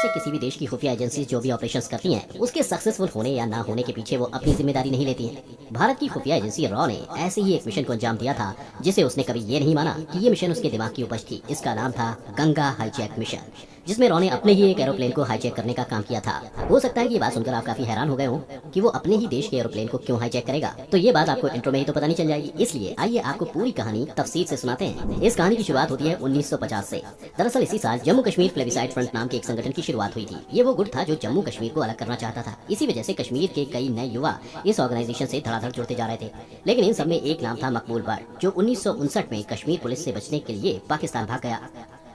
से किसी भी देश की खुफिया एजेंसी जो भी ऑपरेशंस करती हैं, उसके सक्सेसफुल होने या ना होने के पीछे वो अपनी जिम्मेदारी नहीं लेती हैं। भारत की खुफिया एजेंसी रॉ ने ऐसे ही एक मिशन को अंजाम दिया था, जिसे उसने कभी ये नहीं माना कि ये मिशन उसके दिमाग की उपज थी। इसका नाम था गंगा हाईजैक मिशन, जिसमें रॉ ने अपने ही एक एरोप्लेन को हाईजैक करने का काम किया था। हो सकता है कि ये बात सुनकर आप काफी हैरान हो गए हो कि वो अपने ही देश के एरोप्लेन को क्यों हाईजैक करेगा। तो ये बात आपको इंट्रो में ही तो पता नहीं चल जाएगी, इसलिए आइए आपको पूरी कहानी तफसील से सुनाते हैं। इस कहानी की शुरुआत होती है 1950 से। दरअसल इसी साल जम्मू कश्मीर प्लेबिसाइड फ्रंट नाम के एक संगठन की शुरुआत हुई थी। ये वो गुट था जो जम्मू कश्मीर को अलग करना चाहता था। इसी वजह से कश्मीर के कई नए युवा इस ऑर्गेनाइजेशन से धड़ाधड़ जुड़ते जा रहे थे। लेकिन इन सब में एक नाम था मकबूल बट, जो 1959 में कश्मीर पुलिस से बचने के लिए पाकिस्तान भाग गया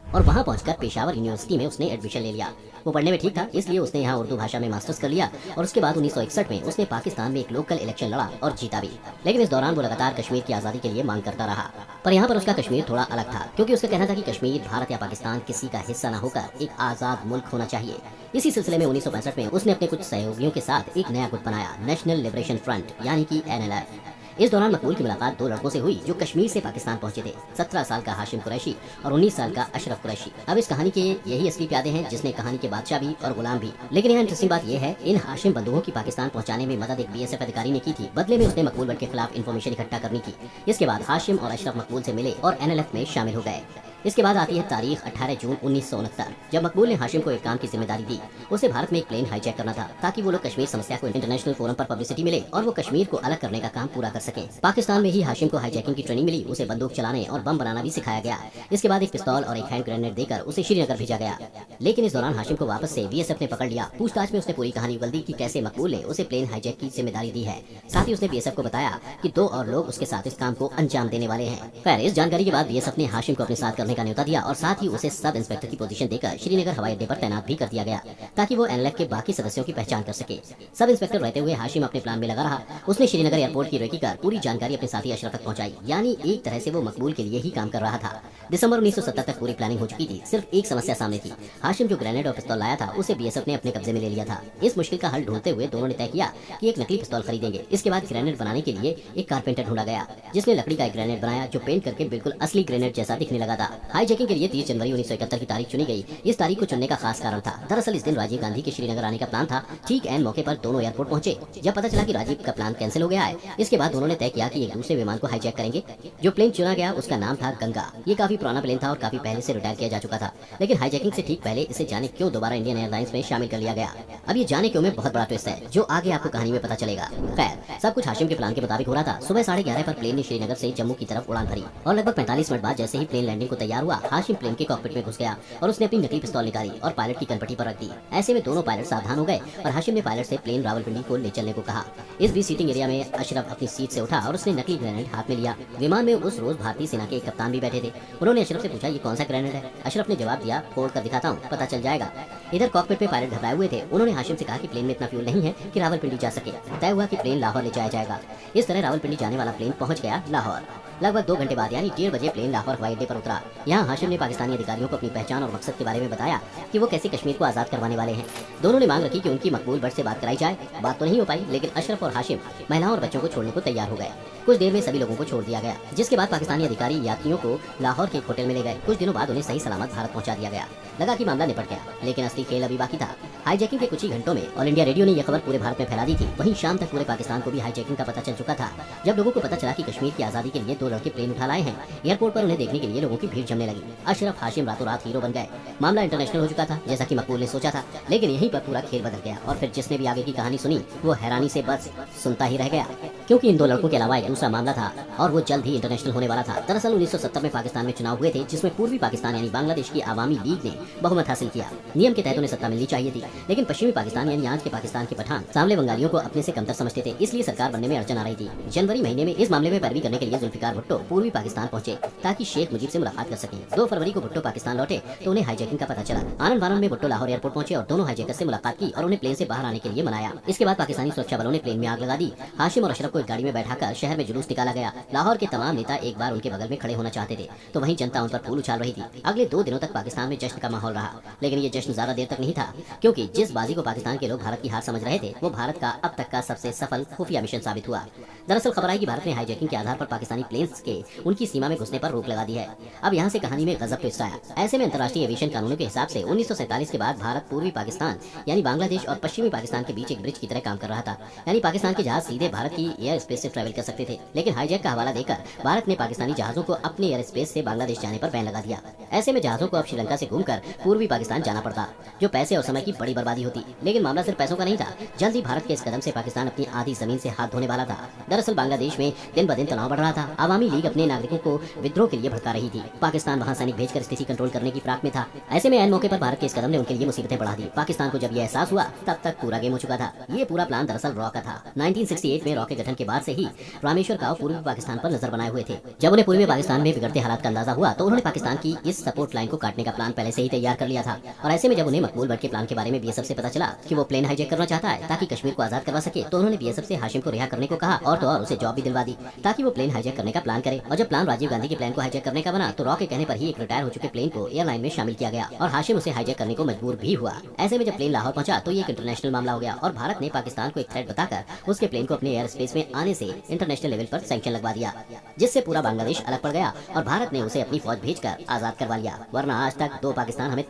और वहां पहुंचकर पेशावर यूनिवर्सिटी में उसने एडमिशन ले लिया। वो पढ़ने में ठीक था, इसलिए उसने यहाँ उर्दू भाषा में मास्टर्स कर लिया और उसके बाद 1961 में उसने पाकिस्तान में एक लोकल इलेक्शन लड़ा और जीता भी। लेकिन इस दौरान वो लगातार कश्मीर की आज़ादी के लिए मांग करता रहा। पर यहाँ पर उसका कश्मीर थोड़ा अलग था, क्योंकि उसका कहना था कि कश्मीर भारत या पाकिस्तान किसी का हिस्सा न होकर एक आज़ाद मुल्क होना चाहिए। इसी सिलसिले में 1965 में उसने अपने कुछ सहयोगियों के साथ एक नया गुट बनाया, नेशनल लिबरेशन फ्रंट यानी कि NLF। इस दौरान मकबूल की मुलाकात दो लड़कों से हुई जो कश्मीर से पाकिस्तान पहुंचे थे, 17 साल का हाशिम कुरैशी और 19 साल का अशरफ कुरैशी। अब इस कहानी के यही असली प्यादे हैं, जिसने कहानी के बादशाह भी और गुलाम भी। लेकिन यहाँ इंटरेस्टिंग बात यह है, इन हाशिम बंदूकों की पाकिस्तान पहुंचाने में मदद एक BSF अधिकारी ने की थी। बदले में उसने मकबूल बट के खिलाफ इन्फॉर्मेशन इकट्ठा करनी की। इसके बाद हाशिम और अशरफ मकबूल से मिले और NLF में शामिल हो गए। इसके बाद आती है तारीख 18 जून 1969, जब मकबूल ने हाशिम को एक काम की जिम्मेदारी दी। उसे भारत में एक प्लेन हाईजैक करना था, ताकि वो लोग कश्मीर समस्या को इंटरनेशनल फोरम पर पब्लिसिटी मिले और वो कश्मीर को अलग करने का काम पूरा कर सके। पाकिस्तान में ही हाशिम को हाईजैकिंग की ट्रेनिंग मिली, उसे बंदूक चलाने और बम बनाना भी सिखाया गया। इसके बाद एक पिस्तौल और एक हैंड ग्रेनेड देकर उसे श्रीनगर भेजा गया। लेकिन इस दौरान हाशिम को वापस से BSF ने पकड़ लिया। पूछताछ में उसने पूरी कहानी उगल दी कि कैसे मकबूल ने उसे प्लेन हाईजैक की जिम्मेदारी दी है। साथ ही उसने BSF को बताया कि 2 और लोग उसके साथ इस काम को अंजाम देने वाले हैं। खैर, इस जानकारी के बाद BSF ने हाशिम को अपने साथ करने का न्योता दिया और साथ ही उसे सब इंस्पेक्टर की पोजीशन देकर श्रीनगर हवाई अड्डे पर तैनात भी कर दिया गया, ताकि वो NLF के बाकी सदस्यों की पहचान कर सके। सब इंस्पेक्टर रहते हुए हाशिम अपने प्लान में लगा रहा। उसने श्रीनगर एयरपोर्ट की रेकी कर पूरी जानकारी अपने साथी अशरफ तक पहुंचाई, यानी एक तरह से वो मकबूल के लिए ही काम कर रहा था। दिसंबर 1970 तक पूरी प्लानिंग हो चुकी थी। सिर्फ एक समस्या सामने थी, हाशिम जो ग्रेनेड और पिस्तौल लाया था उसे BSF ने अपने कब्जे में ले लिया था। इस मुश्किल का हल ढूंढते हुए दोनों ने तय किया कि एक नकली पिस्तौल खरीदेंगे। इसके बाद ग्रेनेड बनाने के लिए एक कारपेंटर ढूंढा गया, जिसने लकड़ी का एक ग्रेनेड बनाया जो पेंट करके बिल्कुल असली ग्रेनेड जैसा दिखने लगा था। हाईजैकिंग के लिए 30 जनवरी 1971 की तारीख चुनी गई। इस तारीख को चुनने का खास कारण था, दरअसल इस दिन राजीव गांधी के श्रीनगर आने का प्लान था। ठीक एन मौके पर दोनों एयरपोर्ट पहुंचे। जब पता चला कि राजीव का प्लान कैंसिल हो गया है, इसके बाद दोनों ने तय किया कि एक दूसरे विमान को हाईजैक करेंगे। जो प्लेन चुना गया उसका नाम था गंगा। ये काफी पुराना प्लेन था और काफी पहले से रिटायर किया जा चुका था, लेकिन हाईजैकिंग से ठीक पहले इसे जाने क्यों दोबारा इंडियन एयरलाइंस में शामिल कर लिया गया। अब ये जाने क्यों में बहुत बड़ा ट्विस्ट है, जो आगे आपको कहानी में पता चलेगा। खैर, सब कुछ हाशिम के प्लान के मुताबिक हो रहा था। सुबह 11:30 पर प्लेन ने श्रीनगर से जम्मू की तरफ उड़ान भरी और लगभग 45 मिनट बाद जैसे ही प्लेन लैंडिंग को तैयार हुआ, हाशिम प्लेन के कॉकपिट में घुस गया और उसने अपनी नकली पिस्तौल निकाली और पायलट की कनपट्टी पर रख दी। ऐसे में दोनों पायलट सावधान हो गए और हाशिम ने पायलट से प्लेन रावलपिंडी को ले चलने को कहा। इस बीच सीटिंग एरिया में अशरफ अपनी सीट से उठा और उसने नकली ग्रेनेड हाथ में लिया। विमान में उस रोज भारतीय सेना के एक कप्तान भी बैठे थे। उन्होंने अशरफ से पूछा, ये कौन सा ग्रेनेड है? अशरफ ने जवाब दिया, फोड़ कर दिखाता हूँ, पता चल जाएगा। इधर कॉकपिट में पायलट घबराए हुए थे। उन्होंने हाशिम से कहा कि प्लेन में इतना फ्यूल नहीं है कि रावलपिंडी जा सके। तय हुआ कि प्लेन लाहौर ले जाया जाएगा। इस तरह रावलपिंडी जाने वाला प्लेन पहुंच गया लाहौर। लगभग 2 घंटे बाद यानी 1:30 बजे प्लेन लाहौर हवाई अड्डे पर उतरा। यहाँ हाशिम ने पाकिस्तानी अधिकारियों को अपनी पहचान और मकसद के बारे में बताया कि वो कैसे कश्मीर को आजाद करवाने वाले हैं। दोनों ने मांग रखी कि उनकी मकबूल बट से बात कराई जाए। बात तो नहीं हो पाई, लेकिन अशरफ और हाशिम महिलाओं और बच्चों को छोड़ने को तैयार हो गए। कुछ देर में सभी लोगों को छोड़ दिया गया, जिसके बाद पाकिस्तानी अधिकारी यात्रियों को लाहौर के एक होटल में ले गए। कुछ दिनों बाद उन्हें सही सलामत भारत पहुंचा दिया गया। लगा कि मामला निपट गया, लेकिन असली खेल अभी बाकी था। हाईजैकिंग के कुछ ही घंटों में ऑल इंडिया रेडियो ने यह खबर पूरे भारत में फैला दी थी। वहीं शाम तक पूरे पाकिस्तान को भी हाईजैकिंग का पता चल चुका था। जब लोगों को पता चला कि कश्मीर की आजादी के लिए 2 लड़के प्लेन उठा लाए हैं, एयरपोर्ट पर उन्हें देखने के लिए लोगों की भीड़ जमने लगी। अशरफ हाशिम रातों रात हीरो बन गए। मामला इंटरनेशनल हो चुका था, जैसा कि मकबूल ने सोचा था। लेकिन यहीं पर पूरा खेल बदल गया और फिर जिसने भी आगे की कहानी सुनी वो हैरानी से बस सुनता ही रह गया, क्योंकि इन 2 लड़कों के अलावा एक दूसरा मामला था और वो जल्द ही इंटरनेशनल होने वाला था। दरअसल 1970 में पाकिस्तान में चुनाव हुए थे, जिसमें पूर्वी पाकिस्तान यानी बांग्लादेश की आवामी लीग ने बहुमत हासिल किया। नियम के तहत उन्हें सत्ता मिलनी चाहिए थी, लेकिन पश्चिमी पाकिस्तान यानी आज के पाकिस्तान के पठान सांवले बंगालियों को अपने से कमतर समझते थे, इसलिए सरकार बनने में अड़चन आ रही थी। जनवरी महीने में इस मामले में पैरवी करने के लिए जुल्फिकार भुट्टो पूर्वी पाकिस्तान पहुंचे, ताकि शेख मुजीब से मुलाकात कर सकें। 2 फरवरी को भुट्टो पाकिस्तान लौटे तो उन्हें हाईजैकिंग का पता चला। आनंद फानन में भुट्टो लाहौर एयरपोर्ट पहुंचे और दोनों हाईजैकर से मुलाकात की और उन्हें प्लेन से बाहर आने के लिए मनाया। इसके बाद पाकिस्तानी सुरक्षा बलों ने प्लेन में आग लगा दी। हाशिम और अशरफ को एक गाड़ी में बैठाकर शहर में जुलूस निकाला गया। लाहौर के तमाम नेता एक बार उनके बगल में खड़े होना चाहते थे, तो वहीं जनता उन पर फूल उछाल रही थी। अगले 2 दिनों तक पाकिस्तान में जश्न का माहौल रहा, लेकिन ये जश्न ज्यादा देर तक नहीं था, क्योंकि जिस बाजी को पाकिस्तान के लोग भारत की हार समझ रहे थे, वो भारत का अब तक का सबसे सफल खुफिया मिशन साबित हुआ। दरअसल खबर आई कि भारत ने हाईजैकिंग के आधार पर पाकिस्तानी प्लेन के उनकी सीमा में घुसने पर रोक लगा दी है। अब यहाँ से कहानी में गजब ट्विस्ट आया। ऐसे में अंतर्राष्ट्रीय एविएशन कानूनों के हिसाब से 1947 के बाद भारत पूर्वी पाकिस्तान यानी बांग्लादेश और पश्चिमी पाकिस्तान के बीच एक ब्रिज की तरह काम कर रहा था। यानी पाकिस्तान के जहाज सीधे भारत की एयर स्पेस से ट्रैवल कर सकते थे, लेकिन हाईजैक का हवाला देकर भारत ने पाकिस्तानी जहाजों को अपने एयर स्पेस से बांग्लादेश जाने पर बैन लगा दिया। ऐसे में जहाजों को अब श्रीलंका से घूमकर पूर्वी पाकिस्तान जाना पड़ता, जो पैसे और समय की बड़ी बर्बादी होती। लेकिन मामला सिर्फ पैसों का नहीं था। जल्द ही भारत के इस कदम से पाकिस्तान अपनी आधी जमीन से हाथ धोने वाला था। दरअसल बांग्लादेश में दिन ब दिन तनाव बढ़ रहा था। अवामी लीग अपने नागरिकों को विद्रोह के लिए भड़का रही थी। पाकिस्तान वहां सैनिक भेजकर स्थिति कंट्रोल करने की फिराक में था। ऐसे में ऐन मौके पर भारत के इस कदम ने उनके लिए मुसीबतें बढ़ा दी। पाकिस्तान को जब यह एहसास हुआ तब तक पूरा गेम हो चुका था। ये पूरा प्लान दरअसल रॉ का था। 1968 में रॉ के गठन के बाद से ही रामेश्वर राव पूर्वी पाकिस्तान पर नजर बनाए हुए थे। जब उन्हें पूर्वी पाकिस्तान में बिगड़ते हालात का अंदाजा हुआ तो उन्होंने पाकिस्तान की इस सपोर्ट लाइन को काटने का प्लान पहले से ही तैयार कर लिया था। और ऐसे में जब उन्हें मकबूल भट्ट के प्लान के बारे में बीएसएफ से पता चला कि वो प्लेन हाईजैक करना चाहता है ताकि कश्मीर को आजाद करवा सके, तो उन्होंने बीएसएफ से हाशिम को रिहा करने को कहा और तो और उसे जॉब भी दिलवा दी ताकि वो प्लेन हाईजैक करने का प्लान करे। और जब प्लान राजीव गांधी के प्लान को हाईजैक करने का बना तो रॉ के कहने पर ही एक रिटायर हो चुके प्लेन को एयरलाइन में शामिल किया गया और हाशिम उसे हाईजैक करने को मजबूर भी हुआ। ऐसे में जब प्लेन लाहौर पहुंचा तो ये एक इंटरनेशनल मामला हो गया और भारत ने पाकिस्तान को एक थ्रेट बताकर उसके प्लेन को अपने एयर स्पेस में आने से इंटरनेशनल लेवल पर सैंक्शन लगवा दिया, जिससे पूरा बांग्लादेश अलग पड़ गया और भारत ने उसे अपनी फौज भेजकर आजाद करवा लिया। वरना आज तक दो पाकिस्तान हमें